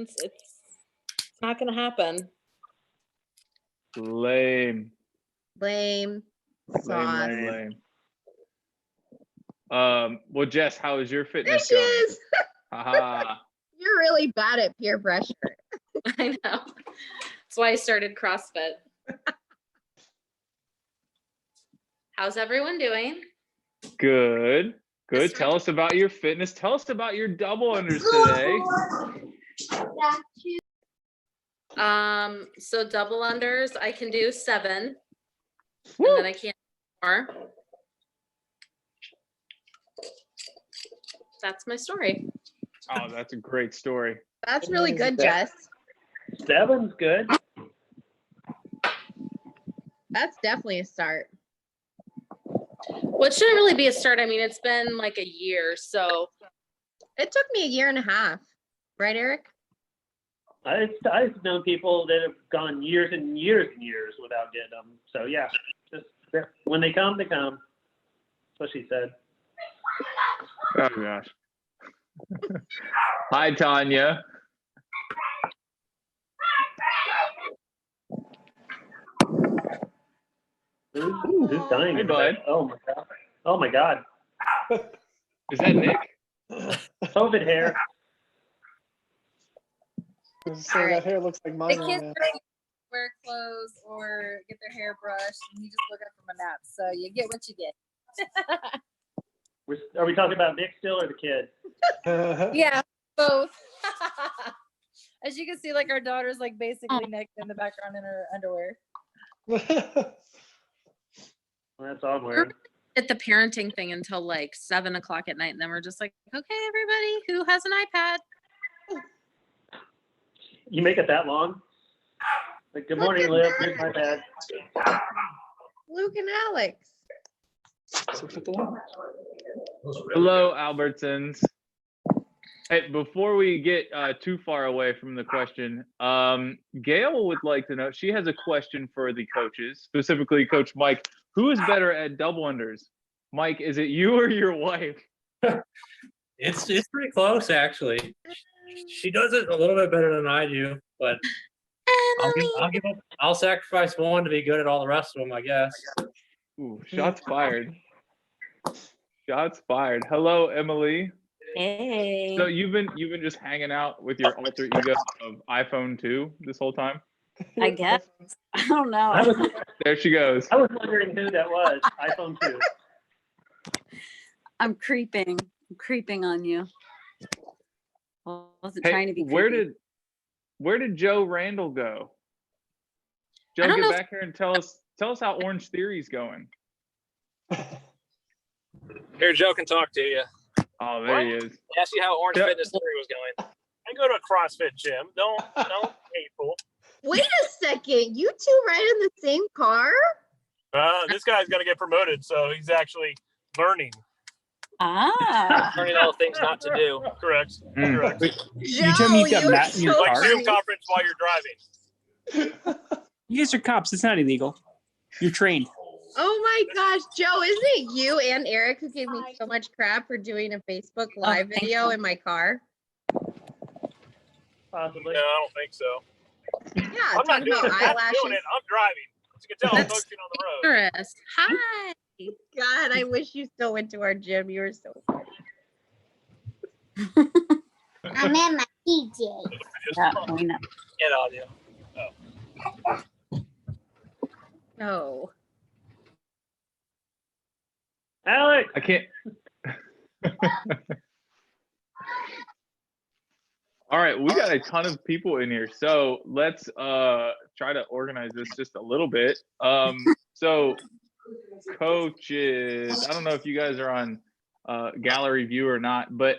friends. It's not gonna happen. Lame. Lame. Sauce. Lame. Well, Jess, how is your There fitness she going? is. Haha. You're really bad at peer pressure. I know. That's why I started CrossFit. How's everyone doing? Good. This Tell us about your fitness. Tell us about your double unders today. So double unders, I can do 7, Woo. and then I can't do more. That's my story. Oh, that's a great story. That's really good, Jess. 7's good. That's definitely a start. Well, it shouldn't really be a start. I mean, it's been like a year, so It took me a year and a half. Right, Eric? I've known people that have gone years and years and years without getting them. So yeah, just when they come, they come. That's what she said. Oh gosh. Hi, Tanya. Who's dying? Hey, bud. Oh my god. Oh my god. Is that Nick? COVID hair. So that hair looks like mine The right kids now. wear clothes or get their hair brushed, and you just look up from a nap. So you get what you get. Are we talking about Nick still or the kid? Yeah, both. As you can see, like our daughter's like basically naked in the background in her underwear. Well, that's all I'm wearing. at the parenting thing until like 7 o'clock at night, and then we're just like, okay, everybody who has an iPad. You make it that long? Like, good morning, at Liv. that. Here's my bag. Luke and Alex. Hello, Albertsons. Hey, before we get too far away from the question, Gail would like to know, she has a question for the coaches, specifically Coach Mike. Who is better at double unders? Mike, is it you or your wife? It's pretty close, actually. She does it a little bit better than I do, but I'll sacrifice one to be good at all the rest of them, I guess. Ooh, shots fired. Shots fired. Hello, Emily. Hey. So you've been just hanging out with your alter ego of iPhone 2 this whole time? I guess. I don't know. There she goes. I was wondering who that was. iPhone 2. I'm creeping. I'm creeping on you. Well, I wasn't Hey, trying to be where creepy. did Joe Randall go? Joe, I don't get know. back here and tell us how Orange Theory's going. Here, Joe can talk to you. Oh, there he is. Ask you how Orange Yeah. Fitness Theory was going. I go to a CrossFit gym. Don't hateful. Wait a second. You two ride in the same car? This guy's got to get promoted, so he's actually learning. Ah. Learning all the things not to do. Correct. Mm. Correct. You tell me you've got you're Matt in your so Like car? Zoom funny. conference while you're driving. You guys are cops. It's not illegal. You're trained. Oh my gosh, Joe, isn't it you and Eric who gave me so much crap for doing a Facebook Live thank video you. in my car? Possibly. No, I don't think so. Yeah, I'm not talking doing about it. I'm doing eyelashes. it. I'm driving. As you can tell, I'm That's focusing on the road. Dangerous. Hi. God, I wish you still went to our gym. You were so funny. I'm in my PJ. Yeah, we know. Get audio. No. Alex! I can't. All right, we got a ton of people in here, so let's try to organize this just a little bit. So coaches, I don't know if you guys are on gallery view or not, but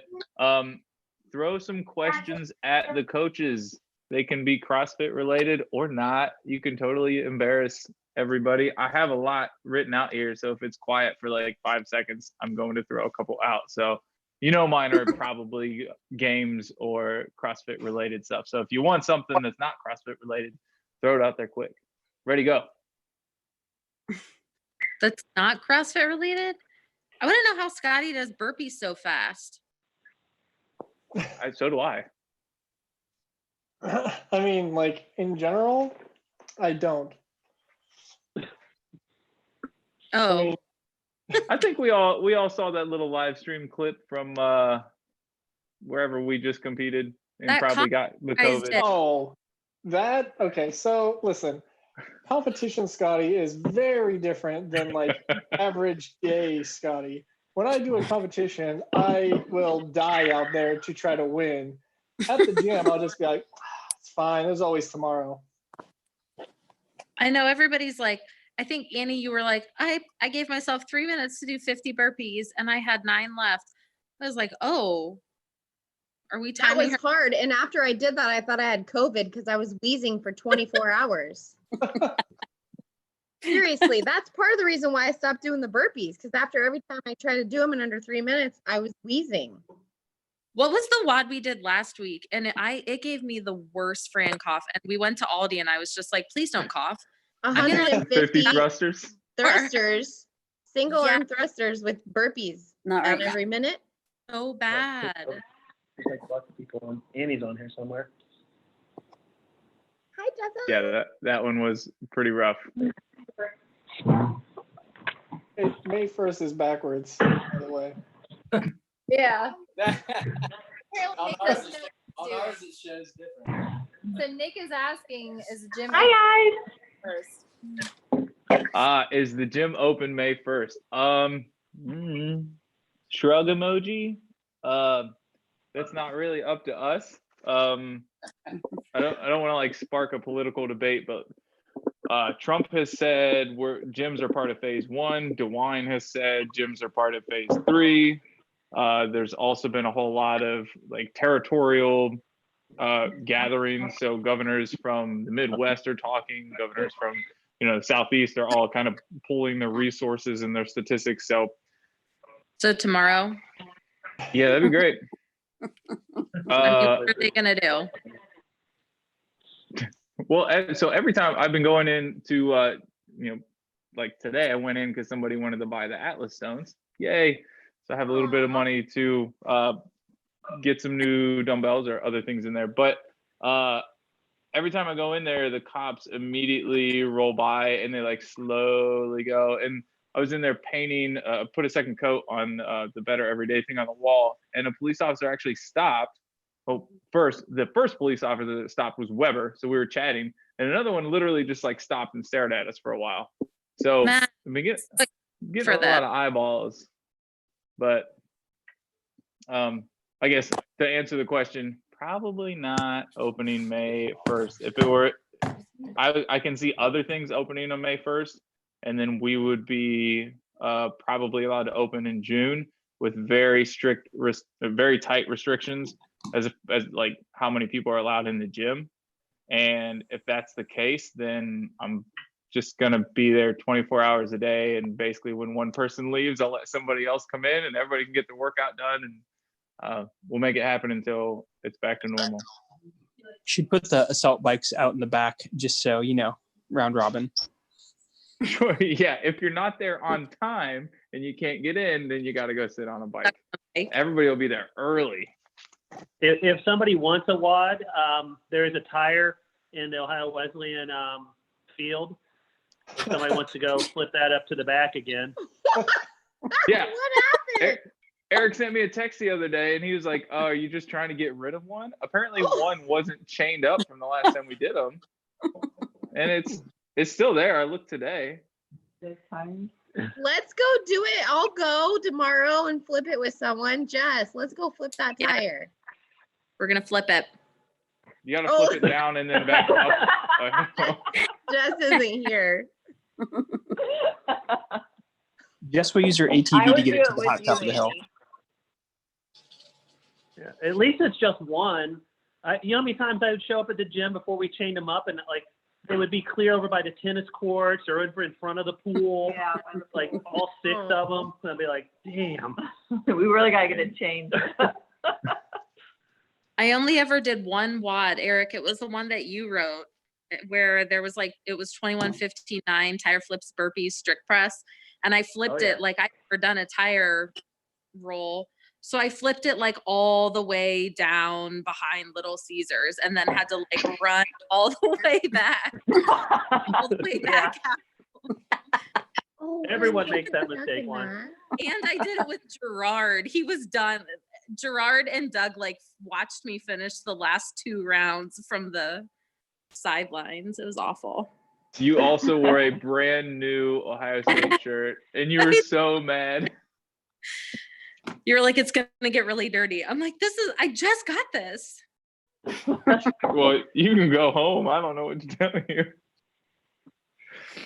throw some questions at the coaches. They can be CrossFit related or not. You can totally embarrass everybody. I have a lot written out here, so if it's quiet for like 5 seconds, I'm going to throw a couple out. So you know mine are probably games or CrossFit related stuff. So if you want something that's not CrossFit related, throw it out there quick. Ready, go. That's not CrossFit related. I want to know how Scotty does burpees so fast. So do I. I mean, like in general, I don't. I Oh, mean, I think we all saw that little live stream clip from wherever we just competed and That probably got the guys COVID. did. oh, that okay. So listen, competition Scotty is very different than like average day Scotty. When I do a competition, I will die out there to try to win. At the gym, I'll just be like, it's fine. There's always tomorrow. I know everybody's like, I think Annie, you were like, I gave myself 3 minutes to do 50 burpees and I had 9 left. I was like, oh, are we That timing was her? hard. And after I did that, I thought I had COVID because I was wheezing for 24 hours. Seriously, that's part of the reason why I stopped doing the burpees. Because after every time I tried to do them in under 3 minutes, I was wheezing. What was the WOD we did last week? And it gave me the worst Fran cough. And we went to Aldi and I was just like, please don't cough. 50 150 thrusters. thrusters, single Yeah. arm thrusters with burpees Not on right. every minute. So bad. There's like lots of people on. Annie's on here somewhere. Hi, Jessica. Yeah, that one was pretty rough. Hey, May 1st is backwards, by the way. Yeah. On ours it shows different. So Nick is asking, is the gym Hi, first? Is the gym open May 1st? Shrug emoji. That's not really up to us. I don't want to like spark a political debate, but Trump has said gyms are part of phase 1. DeWine has said gyms are part of phase 3. There's also been a whole lot of like territorial gatherings. So governors from the Midwest are talking, governors from the Southeast are all kind of pulling their resources and their statistics. So tomorrow, yeah, that'd be great. what are they gonna do? Well, so every time I've been going in to, like today I went in because somebody wanted to buy the Atlas stones. Yay. So I have a little bit of money to get some new dumbbells or other things in there. But every time I go in there, the cops immediately roll by and they like slowly go. And I was in there painting, put a second coat on the Better Everyday thing on the wall. And a police officer actually stopped. Well, the first police officer that stopped was Weber. So we were chatting. And another one literally just like stopped and stared at us for a while. So Matt, I mean, getting for a that. lot of eyeballs. But I guess to answer the question, probably not opening May 1st. If it were, I can see other things opening on May 1st, and then we would be probably allowed to open in June with very strict, very tight restrictions as like how many people are allowed in the gym. And if that's the case, then I'm just going to be there 24 hours a day. And basically when one person leaves, I'll let somebody else come in and everybody can get their workout done. And we'll make it happen until it's back to normal. Should put the assault bikes out in the back just so, round robin. Sure. Yeah. If you're not there on time and you can't get in, then you got to go sit on a bike. Everybody will be there early. If somebody wants a WOD, there is a tire in the Ohio Wesleyan field. If somebody wants to go flip that up to the back again. Yeah. What happened? Eric sent me a text the other day and he was like, oh, are you just trying to get rid of one? Apparently one wasn't chained up from the last time we did them. And it's still there. I looked today. Let's go do it. I'll go tomorrow and flip it with someone. Jess, let's go flip that Yeah. tire. We're gonna flip it. You got to flip it down and then back up. Jess isn't here. Jess will use her ATV to get it to the hot top of the hill. Yeah. At least it's just one. You know how many times I would show up at the gym before we chained them up and like they would be clear over by the tennis courts or over in front of the pool. Yeah. Like all 6 of them. And I'd be like, damn. We really gotta get it changed. I only ever did one WOD, Eric. It was the one that you wrote where there was like, it was 21:59 tire flips, burpees, strict press. And I flipped Oh, yeah. it like I never done a tire roll. So I flipped it like all the way down behind Little Caesars and then had to like run all the way back. All the way back out. Oh, Everyone why makes that stuck mistake in once. that? And I did it with Gerard. He was done. Gerard and Doug like watched me finish the last 2 rounds from the sidelines. It was awful. You also wore a brand new Ohio State shirt, and you were so mad. You're like, it's gonna get really dirty. I'm like, I just got this. Well, you can go home. I don't know what to tell you.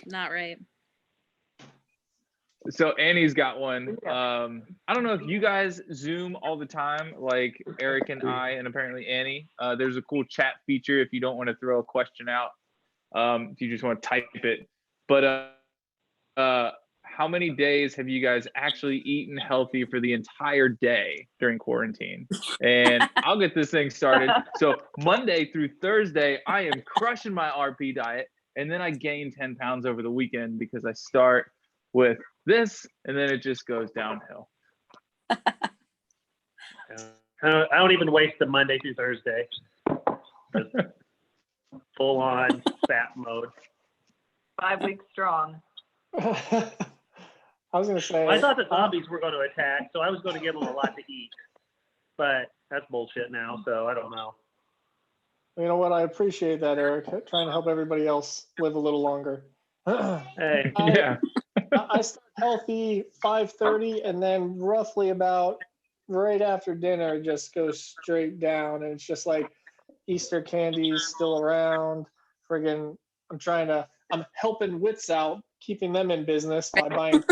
Not right. So Annie's got one. I don't know if you guys Zoom all the time, like Eric and I, and apparently Annie. There's a cool chat feature if you don't want to throw a question out. If you just want to type it. But how many days have you guys actually eaten healthy for the entire day during quarantine? And I'll get this thing started. So Monday through Thursday, I am crushing my RP diet. And then I gain 10 pounds over the weekend because I start with this and then it just goes downhill. I don't even waste the Monday through Thursday. Full on fat mode. 5 weeks strong. I was gonna say. I thought the zombies were going to attack, so I was going to give them a lot to eat. But that's bullshit now, so I don't know. You know what? I appreciate that, Eric. Trying to help everybody else live a little longer. Hey, Yeah. I start healthy 5:30, and then roughly about right after dinner, it just goes straight down, and it's just like Easter candies still around. Friggin', I'm helping Wits out, keeping them in business by buying.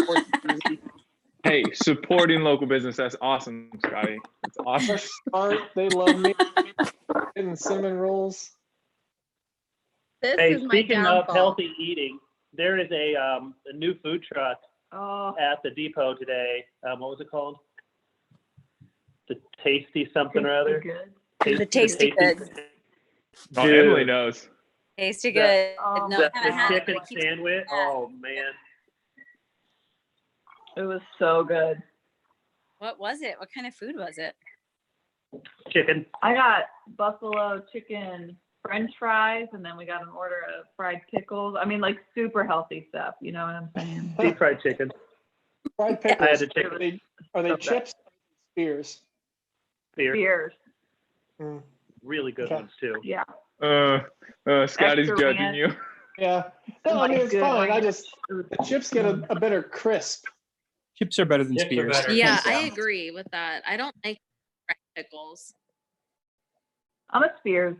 Hey, supporting local business. That's awesome, Scotty. That's awesome. Fresh Start, they love me. And cinnamon rolls. This hey, is my speaking of downfall. healthy eating, there is a new food truck Oh, at the depot today. What was it called? The Tasty something or other. good. The Tasty Good. Oh, Dude. Emily knows. Tasty The- Good. Oh, No, The, I haven't had it, chicken but it keeps- sandwich. Oh man. It was so good. What was it? What kind of food was it? Chicken. I got buffalo chicken French fries, and then we got an order of fried pickles. I mean, like super healthy stuff. You know what I'm saying? Deep fried chicken. Fried I had pickles. to check Are they So chips? Or spears? beer. Beers. Mm, Really good Okay. ones too. Yeah. Scotty's Extra judging ranch. you. yeah. No, I mean it's Good fine. I ranch. just the chips get a better crisp. Chips are better than Chips are spears. better. Yeah, Yeah. I agree with that. I don't like fried pickles. I'm a Spears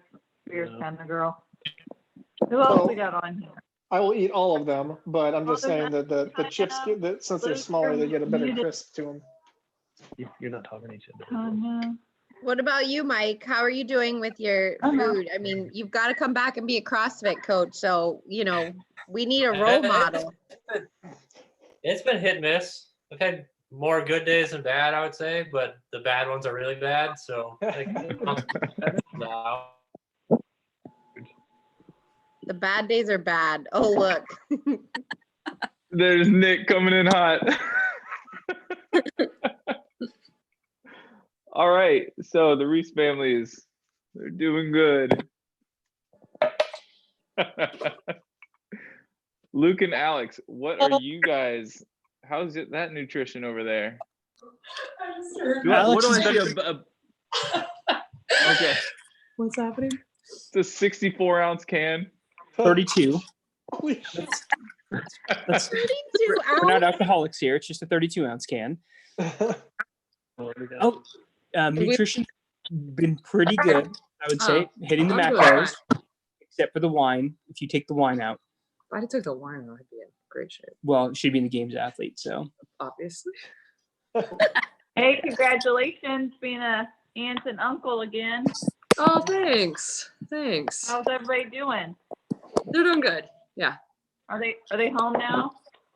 Yeah. kind of girl. Who else So- we got on here? I will eat all of them, but I'm just Oh, saying that the chips get since they're smaller, they get a better crisp to them. You're not talking to each other. Tanya. What about you, Mike? How are you doing with your food? I mean, you've got to come back and be a CrossFit coach. So, we need a role model. It's been hit and miss. I've had more good days than bad, I would say, but the bad ones are really bad. So now. The bad days are bad. Oh, look. There's Nick coming in hot. All right, so the Reese family they're doing good. Luke and Alex, what are you guys? How's that nutrition over there? Alex What is do I see? Okay, What's happening? it's a 64-ounce can. 32. Holy shit. That's, 32 we're not ounce. alcoholics here. It's just a 32-ounce can. Oh, nutrition been pretty good, I would say. Hitting the I'm macros, except for the wine. If you take the wine out, If I took the wine, I'd be in great shape, well, it should be in the games athlete. So obviously. Hey, congratulations being a aunt and uncle again. Oh, thanks. Thanks. How's everybody doing? They're doing good. Yeah, Are they home now?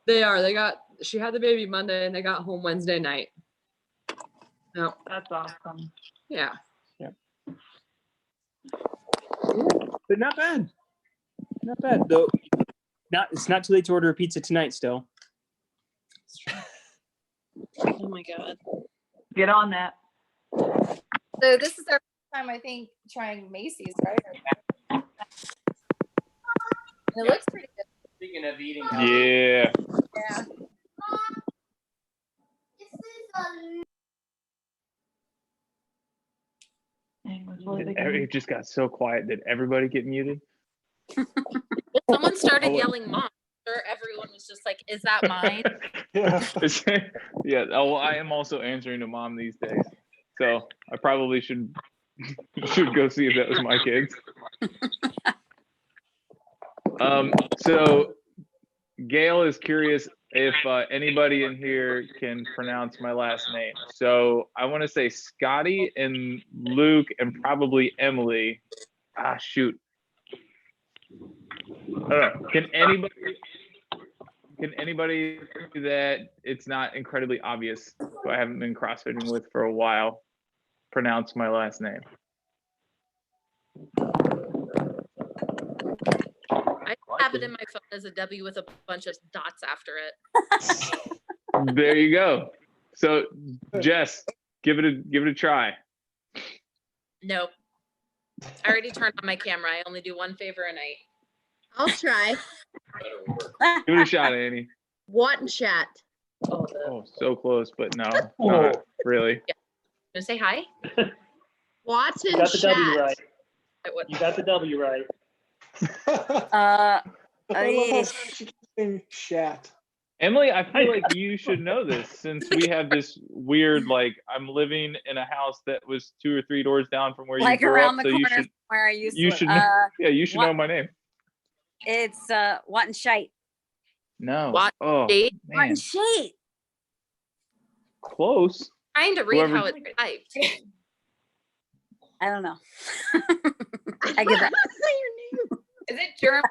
they are. She had the baby Monday and they got home Wednesday night. No, That's awesome. yeah. but not bad. Not bad though. It's not too late to order a pizza tonight. Still. Oh my God. Get on that. So this is our first time, I think, trying Macy's, right? And it looks pretty good. Speaking of eating, Yeah. Yeah. It just got so quiet. Did everybody get muted? Someone started Oh, yelling mom. Sure, everyone was just like, is that mine? Yeah. Yeah. Oh, well, I am also answering to mom these days, so I probably should go see if that was my kids. So Gail is curious if anybody in here can pronounce my last name. So I want to say Scotty and Luke and probably Emily. Ah, shoot. I don't know. Can anybody that it's not incredibly obvious, who I haven't been CrossFitting with for a while, pronounce my last name? I have it in my phone as a W with a bunch of dots after it. There you go. So Jess, give it a try. Nope. I already turned on my camera. I only do one favor a night. I'll try. Give it a shot, Annie. Wattenschat. Oh, so close, but no, not really. Gonna say hi? You got the W Wattenschat. right. What? You got the W right. I love how she keeps saying shat. Emily, I feel like you should know this since we have this weird, like, I'm living in a house that was 2 or 3 doors down from where you Like grew around up, the so corner from where I used you to should live. know, yeah, you should what- know my name. It's Wattenscheit. No. What? Oh, Jade? man, Wattenscheit. close. Trying to read Whoever- how it's typed. I don't know. I get that. Is it German?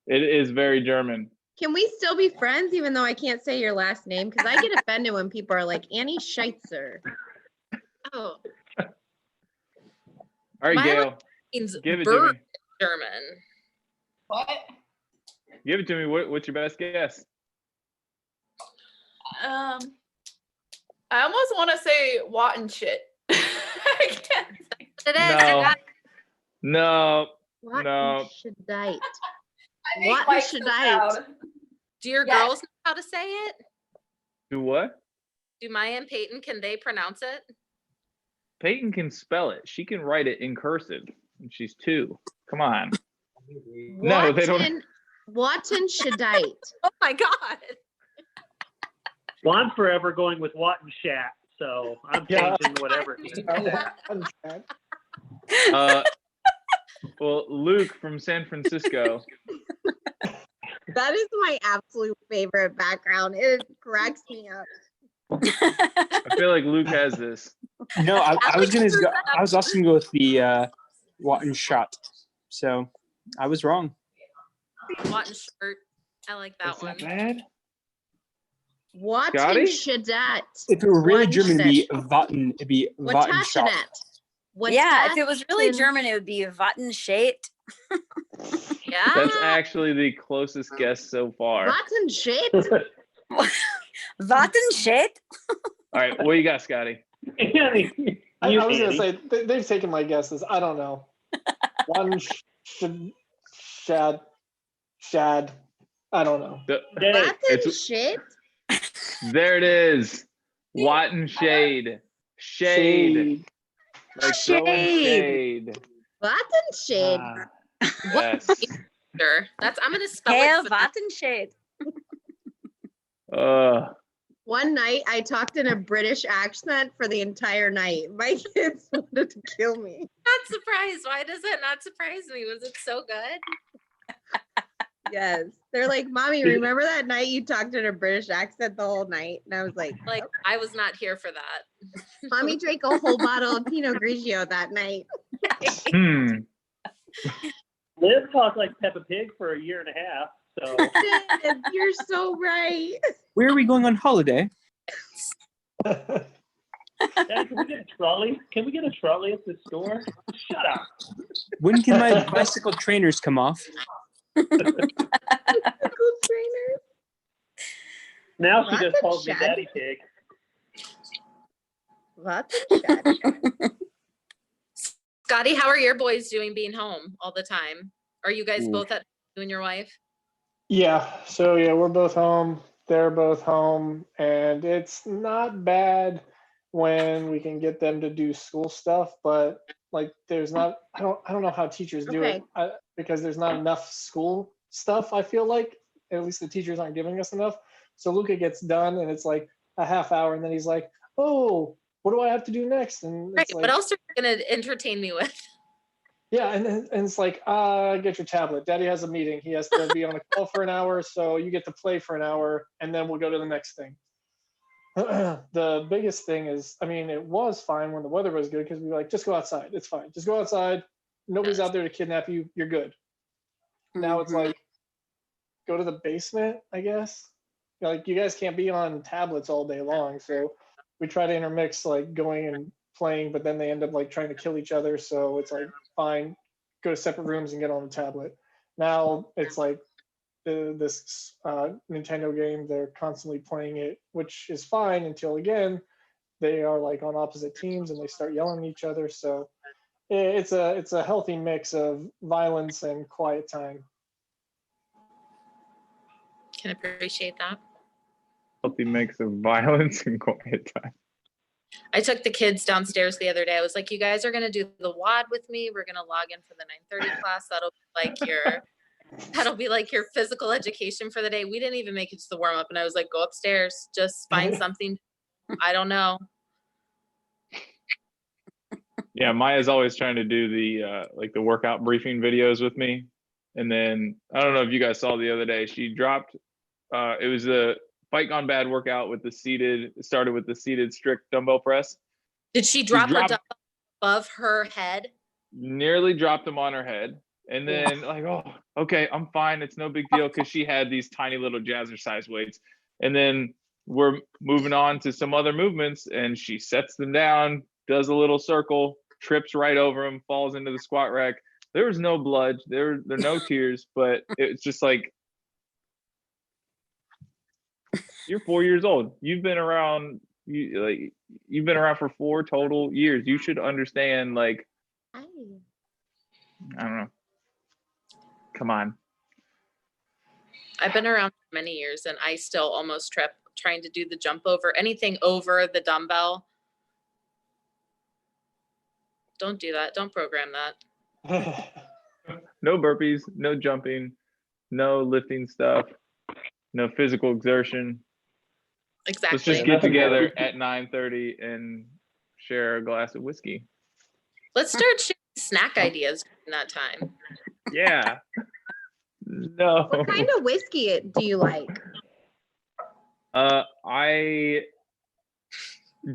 It is very German. Can we still be friends even though I can't say your last name? Because I get offended when people are like, Annie Scheitzer. Oh, All right, My Gail, means give it to bird me. in German. What? Give it to me. What's your best guess? I almost want to say Wattenschit. I can't say. It No. is. No. Wattenscheit. I make Mike so Wattenscheit. proud. Do your Yes. girls know how to say it? Do what? Do Maya and Peyton, can they pronounce it? Peyton can spell it. She can write it in cursive. And she's 2. Come on. No, they don't. Wattenscheit. Oh my God. Well, I'm forever going with Wattenschat, so I'm Yeah. changing whatever. it is. Well, Luke from San Francisco. That is my absolute favorite background. It cracks me up. I feel like Luke has this. No, I was gonna go. I was also gonna go with the Wattenschat. So I was wrong. Wattenschert. I like that Is one. that bad? Wattenscheit. If it were really German, it'd be Watten. It'd be Wattenschat. Wattenschat. Yeah, if it was really Watten- German, it would be Wattenscheit. Yeah. That's actually the closest guess so far. All Wattenscheit. Wattenscheit? right, what you got, Scotty? Annie, I you, was going to Annie. say, they've taken my guesses. I don't know. One shad. I don't know. Dave, Wattenscheit. There it is. Wattenshade. Shade. Like throwing shade. Wattenscheit. Yes. Sure. I'm gonna spell Hail it. For them. Wattenscheit. One night I talked in a British accent for the entire night. My kids wanted to kill me. Not surprised. Why does it not surprise me? Was it so good? Yes. They're like, Mommy, remember that night you talked in a British accent the whole night? And I was like, Like I was not here for that. Mommy drank a whole bottle of Pinot Grigio that night. Liz talked like Peppa Pig for a year and a half. So You're so right. Where are we going on holiday? Dad, can we get a trolley? Can we get a trolley at the store? Shut up. When can my bicycle trainers come off? Now she just calls me Wattenschat. Daddy Pig. Lots of chat. Scotty, how are your boys doing being home all the time? Are you guys Ooh. both at you and your wife? Yeah. So yeah, we're both home. They're both home, and it's not bad when we can get them to do school stuff, but like there's not. I don't know how teachers do it because there's not enough school stuff. I feel like at least the teachers aren't giving us enough. So Luca gets done, and it's like a half hour, and then he's like, "Oh, what do I have to do next?" And Right. it's like, What else are you gonna entertain me with? yeah, and it's like, get your tablet. Daddy has a meeting. He has to be on a call for an hour, so you get to play for an hour, and then we'll go to the next thing. The biggest thing is, I mean, it was fine when the weather was good because we were like, just go outside. It's fine. Just go outside. Nobody's out there to kidnap you. You're good. Now it's like, go to the basement, I guess. Like, you guys can't be on tablets all day long, so we try to intermix like going and playing, but then they end up like trying to kill each other. So it's like, fine, go to separate rooms and get on the tablet. Now it's like this Nintendo game, they're constantly playing it, which is fine until again, they are like on opposite teams and they start yelling at each other. So it's a healthy mix of violence and quiet time. Can appreciate that. Healthy mix of violence and quiet time. I took the kids downstairs the other day. I was like, you guys are going to do the WOD with me. We're going to log in for the 9:30 class. That'll be like your physical education for the day. We didn't even make it to the warm up. And I was like, go upstairs, just find something. I don't know. Yeah, Maya's always trying to do the like the workout briefing videos with me. And then I don't know if you guys saw the other day, she dropped it was a Fight Gone Bad workout with the seated, started with the seated strict dumbbell press. Did she drop her dumbbell above her head? Nearly dropped them on her head. And then like, oh, okay, I'm fine. It's no big deal because she had these tiny little jazzercise weights. And then we're moving on to some other movements and she sets them down, does a little circle, trips right over them, falls into the squat rack. There was no blood, there are no tears, but it's just like, you're 4 years old. You've been around. You've been around for 4 total years. You should understand. Like, I don't know. Come on. I've been around for many years, and I still almost trip trying to do the jump over anything over the dumbbell. Don't do that. Don't program that. No burpees. No jumping. No lifting stuff. No physical exertion. Exactly. Let's just get together at 9:30 and share a glass of whiskey. Let's start sharing snack ideas in that time. Yeah. No. What kind of whiskey do you like? I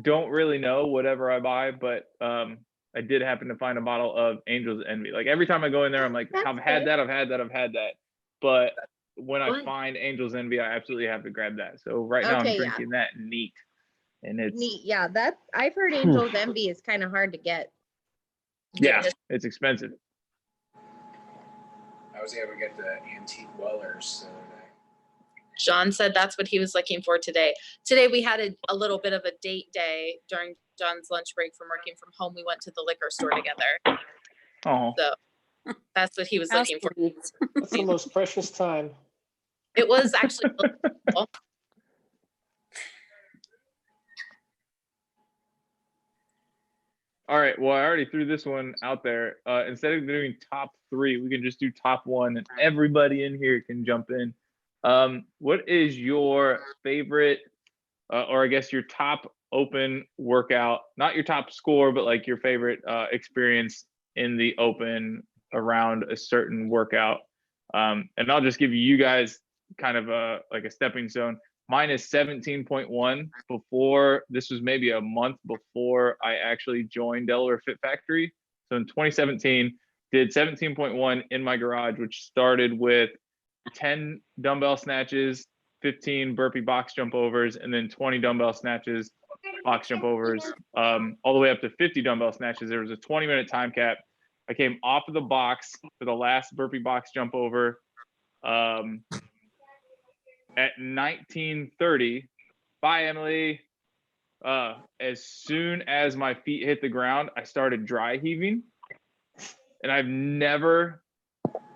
don't really know whatever I buy, but I did happen to find a bottle of Angel's Envy. Like every time I go in there, I'm like, I've had that. But when I find Angel's Envy, I absolutely have to grab that. So right now I'm drinking that neat. And it's neat. Yeah, that I've heard Angel's Envy is kind of hard to get. Yeah, it's expensive. I was able to get the Antique Wellers the other day. John said that's what he was looking for today. Today we had a little bit of a date day during John's lunch break from working from home. We went to the liquor store together. Oh. So that's what he was looking for. That's the most precious time. It was actually cool. All right. Well, I already threw this one out there. Instead of doing top 3, we can just do top 1 and everybody in here can jump in. What is your favorite, or I guess your top open workout, not your top score, but like your favorite experience in the open around a certain workout? And I'll just give you guys kind of a stepping stone. Mine is 17.1. Before, this was maybe a month before I actually joined Delaware Fit Factory. So in 2017, did 17.1 in my garage, which started with 10 dumbbell snatches, 15 burpee box jump overs, and then 20 dumbbell snatches, box jump overs, all the way up to 50 dumbbell snatches. There was a 20-minute time cap. I came off of the box for the last burpee box jump over at 19:30. Bye, Emily. as soon as my feet hit the ground, I started dry heaving. And I've never,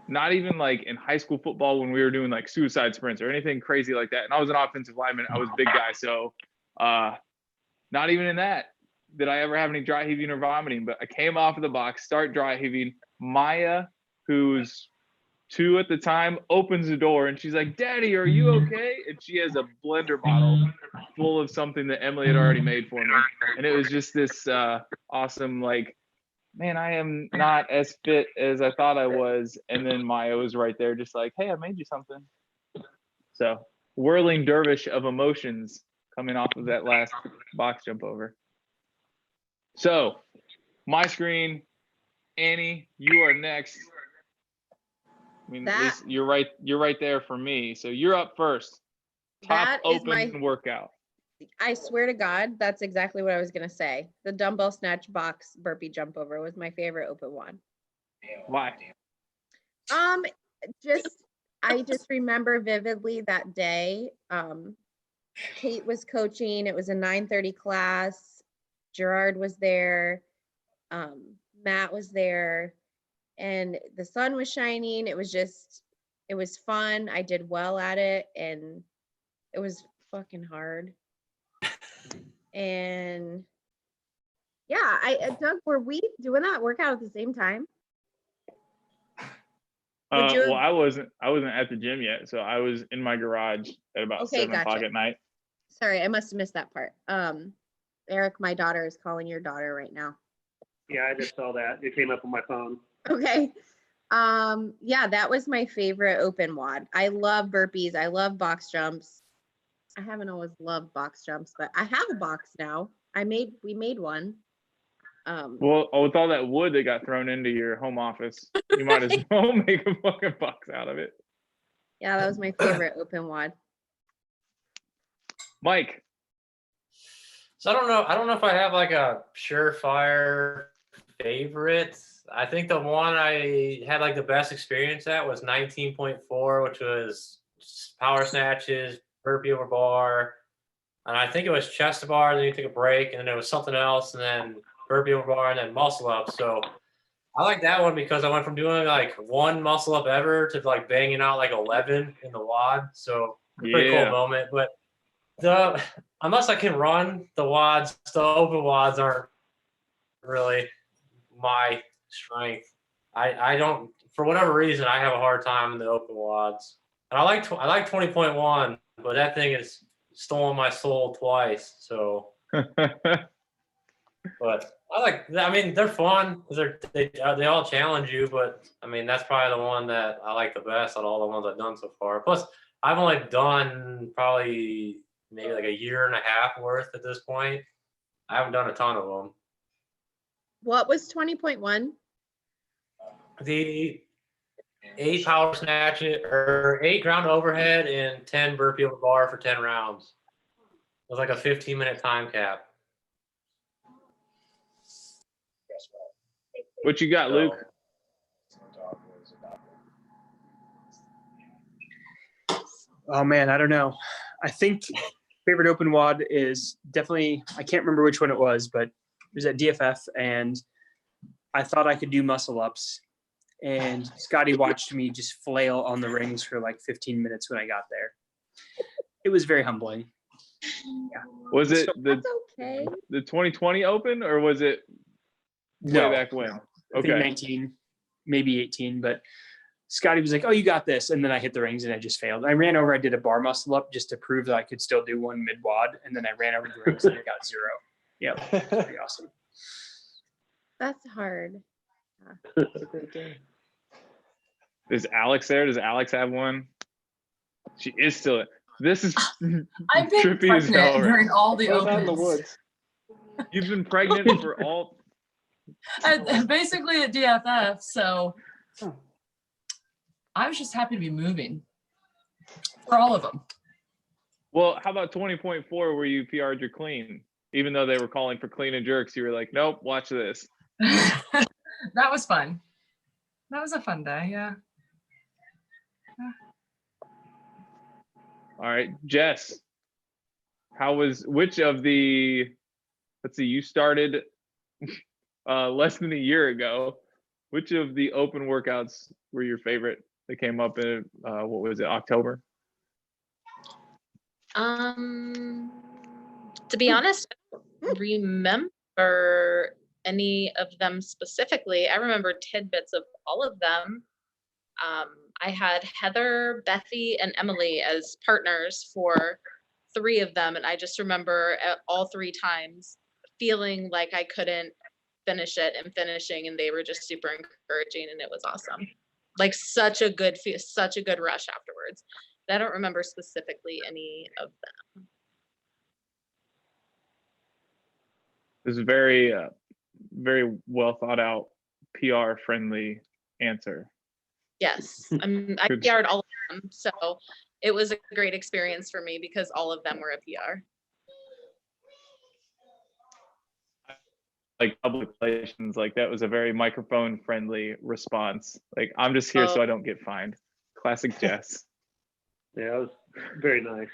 not even like in high school football when we were doing like suicide sprints or anything crazy like that. And I was an offensive lineman. I was a big guy. So not even in that did I ever have any dry heaving or vomiting. But I came off of the box, start dry heaving. Maya, who's 2 at the time, opens the door and she's like, "Daddy, are you okay?" And she has a blender bottle full of something that Emily had already made for me. And it was just this awesome, like, man, I am not as fit as I thought I was. And then Maya was right there just like, "Hey, I made you something." So whirling dervish of emotions coming off of that last box jump over. So my screen, Annie, you are next. I mean, at least you're right there for me. So you're up first. Top That is open workout. I swear to God, that's exactly what I was gonna say. The dumbbell snatch box burpee jump over was my favorite open one. Why? I just remember vividly that day. Kate was coaching. It was a 9:30 class. Gerard was there. Matt was there, and the sun was shining. It was fun. I did well at it, and it was fucking hard. And yeah, Doug, were we doing that workout at the same time? Well, I wasn't at the gym yet, so I was in my garage at about Okay, 7 o'clock gotcha. at night. Sorry, I must have missed that part. Eric, my daughter is calling your daughter right now. Yeah, I just saw that. It came up on my phone. Okay. Yeah, that was my favorite open WOD. I love burpees. I love box jumps. I haven't always loved box jumps, but I have a box now. We made one. Well, with all that wood that got thrown into your home office, you might as well make a fucking box out of it. Yeah, that was my favorite open WOD. Mike. So I don't know if I have like a surefire favorite. I think the one I had like the best experience at was 19.4, which was power snatches, burpee over bar. And I think it was chest to bar, then you took a break, and then it was something else, and then burpee over bar, and then muscle up. So I like that one because I went from doing like 1 muscle up ever to like banging out like 11 in the WOD. So pretty cool moment. But unless I can run the WODs, the open WODs aren't really my strength. I don't, for whatever reason, I have a hard time in the open WODs. And I like 20.1, but that thing has stolen my soul twice. So, but I mean, they're fun because they all challenge you. But I mean, that's probably the one that I like the best out of all the ones I've done so far. Plus, I've only done probably maybe like a year and a half worth at this point. I haven't done a ton of them. What was 20.1? The 8 power snatch or 8 ground overhead and 10 burpee over bar for 10 rounds. It was like a 15-minute time cap. What you got, Luke? Oh man, I don't know. I think favorite open WOD is definitely, I can't remember which one it was, but it was at DFF, and I thought I could do muscle ups, and Scotty watched me just flail on the rings for like 15 minutes when I got there. It was very humbling. Yeah. Was it That's okay. the 2020 Open, or was it way back when? I think 19, maybe 18, but Scotty was like, "Oh, you got this." And then I hit the rings and I just failed. I ran over, I did a bar muscle up just to prove that I could still do one mid WOD. And then I ran over the rings and I got 0. Yeah, pretty awesome. That's hard. Is Alex there? Does Alex have one? She is still. This is I've been trippy as hell. pregnant during all the What about in the opens. woods? You've been pregnant for all. Basically at DFF, so I was just happy to be moving for all of them. Well, how about 20.4 where you PR'd your clean? Even though they were calling for clean and jerks, you were like, "Nope, watch this." That was fun. That was a fun day, yeah. All right, Jess, which of the let's see, you started less than a year ago. Which of the open workouts were your favorite that came up in, what was it, October? To be honest, I don't remember any of them specifically. I remember tidbits of all of them. I had Heather, Bethy, and Emily as partners for 3 of them, and I just remember all 3 times feeling like I couldn't finish it and finishing, and they were just super encouraging, and it was awesome. Like such a good rush afterwards. I don't remember specifically any of them. This is a very, very well thought out, PR friendly answer. Yes, I Good. PR'd all of them, so it was a great experience for me because all of them were a PR. Like public relations, like that was a very microphone friendly response. Like, I'm just here so I don't get fined. Classic Jess. Yeah, it was very nice.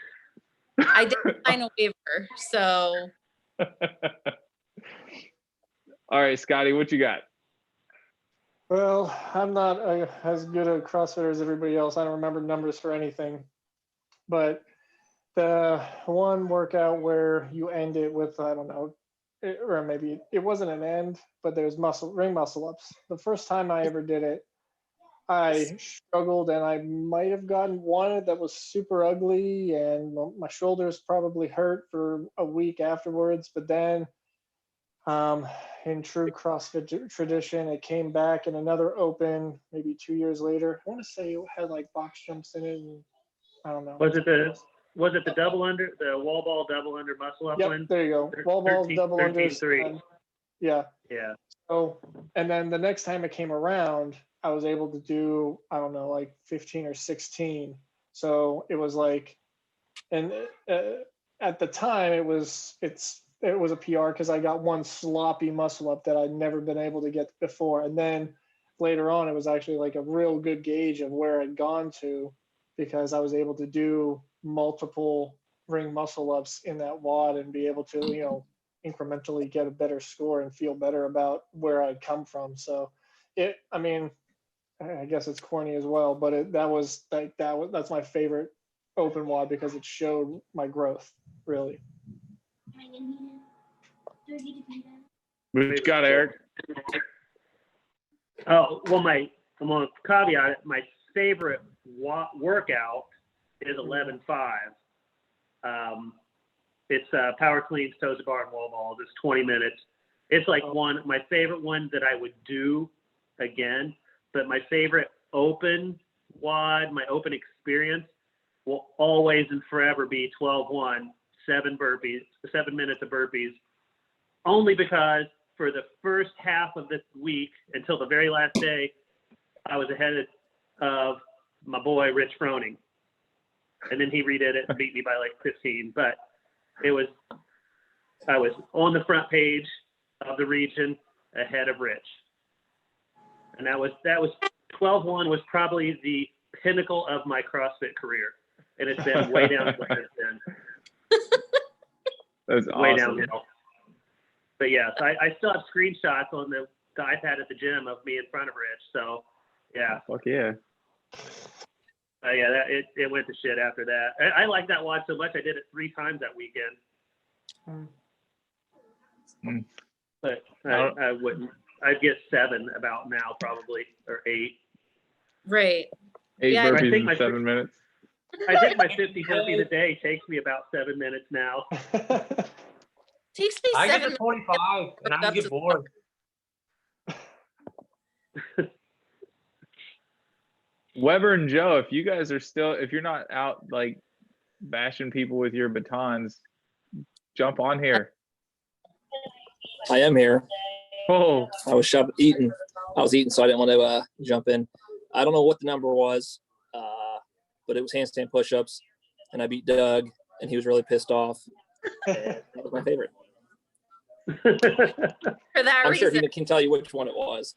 I did sign a waiver, so All right, Scotty, what you got? Well, I'm not as good a CrossFitter as everybody else. I don't remember numbers for anything. But the one workout where you end it with, I don't know, or maybe it wasn't an end, but there's ring muscle ups. The first time I ever did it, I struggled, and I might have gotten one that was super ugly, and my shoulders probably hurt for a week afterwards. But then in true CrossFit tradition, it came back in another open maybe 2 years later. I want to say it had like box jumps in it, and I don't know. Was it the double under, the wall ball double under muscle up Yep, one? there you go. Wall balls, 13 double unders. 13-3. Yeah. Yeah. So, and then the next time it came around, I was able to do, I don't know, like 15 or 16. So it was like, and at the time it was a PR because I got one sloppy muscle up that I'd never been able to get before. And then later on, it was actually like a real good gauge of where I'd gone to, because I was able to do multiple ring muscle ups in that WOD and be able to, incrementally get a better score and feel better about where I'd come from. So I guess it's corny as well, but that's my favorite open WOD because it showed my growth, really. What you got, Eric? Oh, well, I'm going to caveat it. My favorite workout is 11.5. It's power cleans, toes to bar, and wall balls. It's 20 minutes. It's like my favorite one that I would do again. But my favorite open WOD, my open experience, will always and forever be 12-1, 7 minutes of burpees. Only because for the first half of this week until the very last day, I was ahead of my boy Rich Froning, and then he redid it and beat me by like 15. But I was on the front page of the region ahead of Rich, and that was 12-1 was probably the pinnacle of my CrossFit career, and it's been way down since then. That's way awesome. downhill. But yes, I still have screenshots on the iPad at the gym of me in front of Rich. So yeah. Fuck yeah. Yeah, it went to shit after that. I like that WOD so much I did it 3 times that weekend. But I wouldn't. I'd get 7 about now probably, or 8. Right. 8 Yeah, burpees in 7 minutes. I think my 50 burpees a day takes me about 7 minutes now. Takes me I 7 get to 25 and I get bored. Weber and Joe, if you're not out like bashing people with your batons, jump on here. I am here. Oh, I was eating, so I didn't want to jump in. I don't know what the number was, but it was handstand push-ups, and I beat Doug, and he was really pissed off. That was my favorite. For that I'm reason. sure he can tell you which one it was.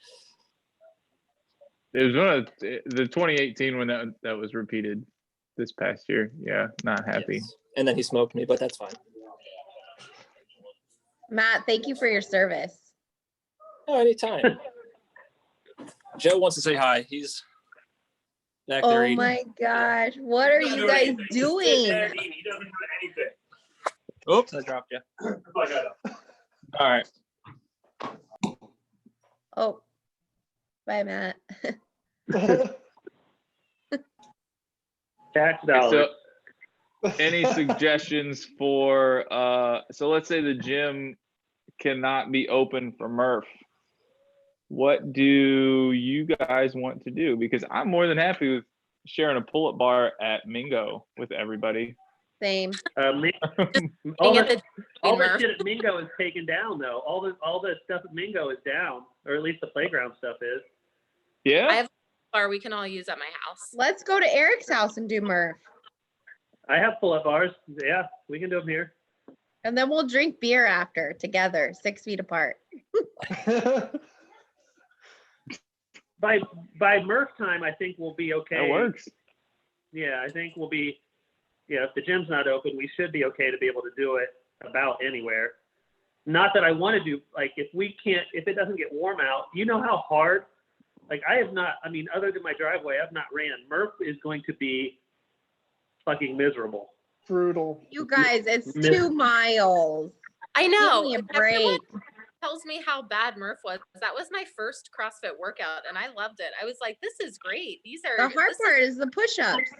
it was one of the 2018 when that was repeated this past year. Yeah, not happy. Yes. And then he smoked me, but that's fine. Matt, thank you for your service. Oh, anytime. Joe wants to say hi. He's back there Oh eating. my gosh, what are you guys doing? Oops, I dropped you. All right. Oh, bye, Matt. Tax dollars. So, any suggestions for so let's say the gym cannot be open for Murph. What do you guys want to do? Because I'm more than happy with sharing a pull-up bar at Mingo with everybody. Same. All Being the at the Murph. shit at Mingo is taken down though. All the stuff at Mingo is down, or at least the playground stuff is. Yeah. I have a bar we can all use at my house. Let's go to Eric's house and do Murph. I have pull-up bars. Yeah, we can do them here. And then we'll drink beer after together, 6 feet apart. By Murph time, I think we'll be okay. That works. Yeah, I think we'll be. Yeah, if the gym's not open, we should be okay to be able to do it about anywhere. Not that I want to do, like, if it doesn't get warm out, you know how hard, like, I have not, I mean, other than my driveway, I've not ran. Murph is going to be fucking miserable. Brutal. You guys, it's 2 miles. I know. Give me a Everyone break. tells me how bad Murph was. That was my first CrossFit workout, and I loved it. I was like, "This is great. These are The hard part is the push-ups.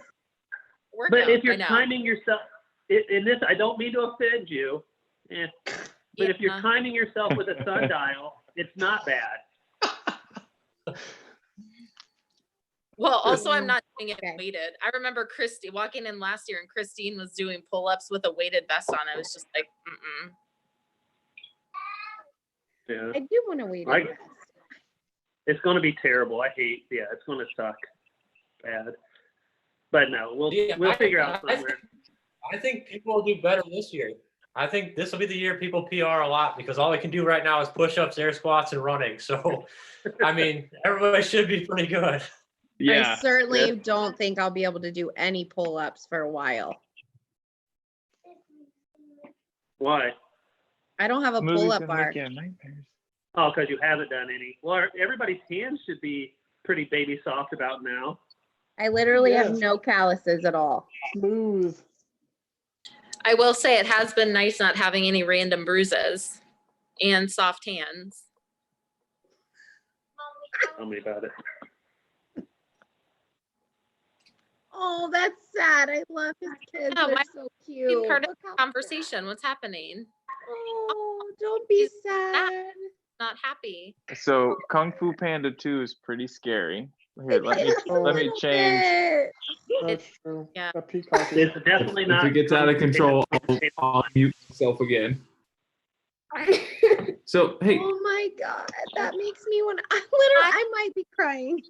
workout." But if I you're know. timing yourself, in this, I don't mean to offend you, but if you're timing yourself with a sundial, it's not bad. Well, also, I'm not doing it weighted. I remember Christy walking in last year, and Christine was doing pull-ups with a weighted vest on. I was just like, mm-mm. Yeah. I do want to wait. I- It's going to be terrible. It's going to suck bad. But no, we'll figure out somewhere. I think people will do better this year. I think this will be the year people PR a lot because all they can do right now is push-ups, air squats, and running. So, I mean, everybody should be pretty good. I certainly don't think I'll be able to do any pull-ups for a while. Why? I don't have a Movie's pull-up gonna bar. make you have nightmares. Oh, because you haven't done any. Well, everybody's hands should be pretty baby soft about now. I literally have Yes. no calluses at all. Smooth. I will say it has been nice not having any random bruises and soft hands. Tell me about it. Oh, that's sad. I love his kids. Yeah, They're my- so Being cute. part of Look the how- conversation. What's happening? Oh, don't be sad. Not happy. So Kung Fu Panda 2 is pretty scary. Here, let me a let me little change. That's true. Yeah. The peacock is It's definitely not. If it gets out of control, I'll mute myself again. So, hey, Oh my God, that makes me want. I might be crying.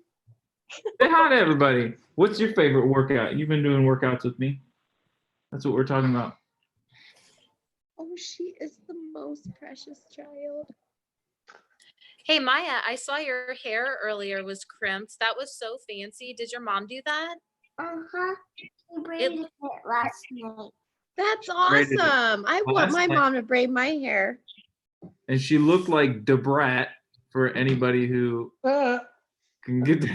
say hi to everybody. What's your favorite workout? You've been doing workouts with me. That's what we're talking about. Oh, she is the most precious child. Hey, Maya, I saw your hair earlier was crimped. That was so fancy. Did your mom do that? Uh-huh. She braided it last night. That's Braided it awesome. I want last my night. mom to braid my hair. And she looked like Debrat for anybody who can get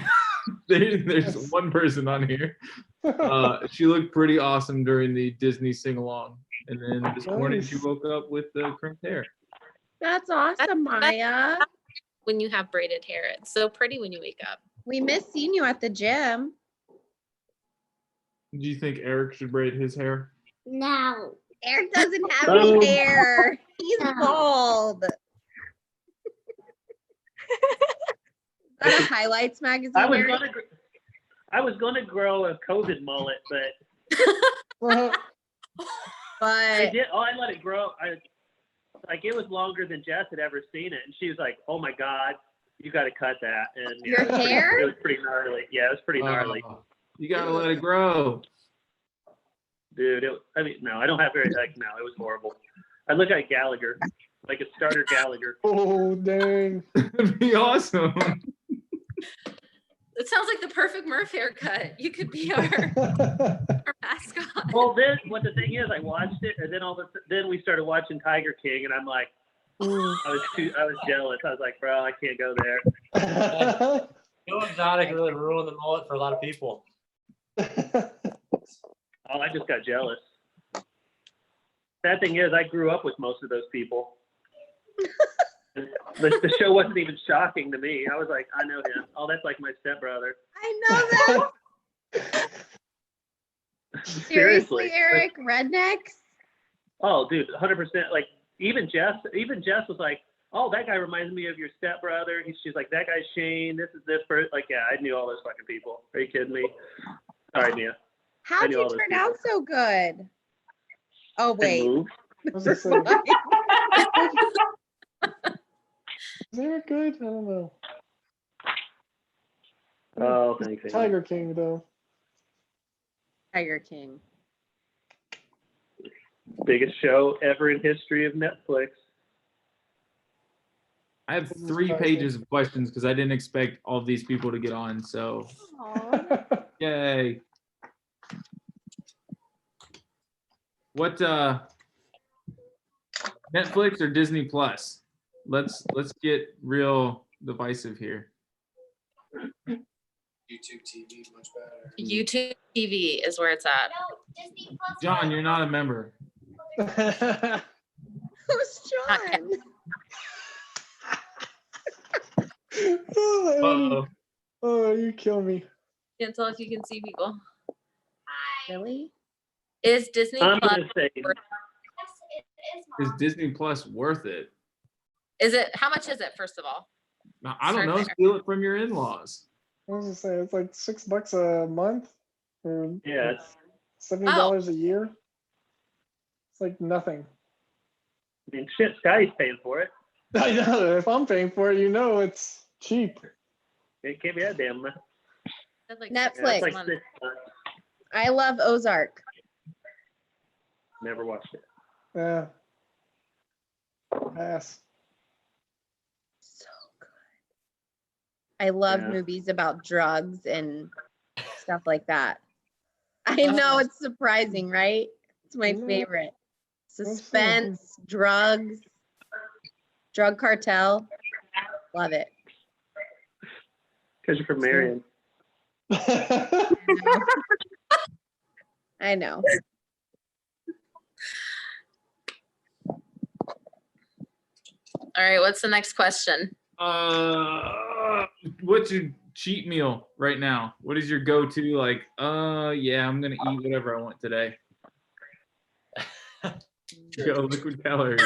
there's one person on here. She looked pretty awesome during the Disney sing-along. And then this morning she woke up with the crimped hair. That's awesome, Maya. When you have braided hair, it's so pretty when you wake up. We miss seeing you at the gym. Do you think Eric should braid his hair? No. Eric doesn't have Oh. any hair. He's No. bald. Is that a Highlights magazine? I was Eric? gonna grow a COVID mullet, but I But did. Oh, I let it grow. It was longer than Jess had ever seen it, and she was like, "Oh my God, you got to cut that." And Your it was pretty- hair? It was pretty gnarly. Yeah, it was pretty gnarly, Oh, you gotta let it grow. dude. No, I don't have very no. It was horrible. I look like Gallagher, like a starter Gallagher. Oh, dang. That'd be awesome. It sounds like the perfect Murph haircut. You could be our mascot. Well, then what the thing is, I watched it, and then then we started watching Tiger King, and I'm like, I was jealous. I was like, bro, I can't go there. Joe Exotic really ruined the mullet for a lot of people. Oh, I just got jealous. Sad thing is, I grew up with most of those people. The show wasn't even shocking to me. I was like, I know him. Oh, that's like my stepbrother. I know that. Seriously, Eric, rednecks? Oh, dude, 100%. Like, even Jess was like, oh, that guy reminds me of your stepbrother. She's like, that guy's Shane. This is this person. Like, yeah, I knew all those fucking people. Are you kidding me? Sorry, Mia. How'd you turn out so good? Oh, wait. Is Eric good? I don't know. Oh, thanks. Tiger King, though. Tiger King. Biggest show ever in history of Netflix. I have 3 pages of questions because I didn't expect all of these people to get on. So, yay! What Netflix or Disney Plus? Let's get real divisive here. YouTube TV, much better. YouTube TV is where it's at. John, you're not a member. Who's John? Oh, you kill me. Can't tell if you can see people. Really? Is Disney I'm Plus? gonna say, Is Disney Plus worth it? Is it? How much is it? First of all, Now, I don't Start know. there. Steal it from your in-laws. I was gonna say it's like $6 a month, or yeah, it's, $70 a year. It's like nothing. I mean, shit, Scotty's paying for it. I know. If I'm paying for it, you know it's cheap. It can't be that damn much. That's like Yeah, Netflix. it's like $6. I love Ozark. Never watched it. Yeah. Pass. So good. I love Yeah. movies about drugs and stuff like that. I know it's surprising, right? It's my No. favorite. Suspense, drugs, drug cartel. Love it. Because you're from Marion. I know. all right. What's the next question? What's your cheat meal right now? What is your go-to? Like, yeah, I'm gonna eat whatever I want today. Go liquid calories.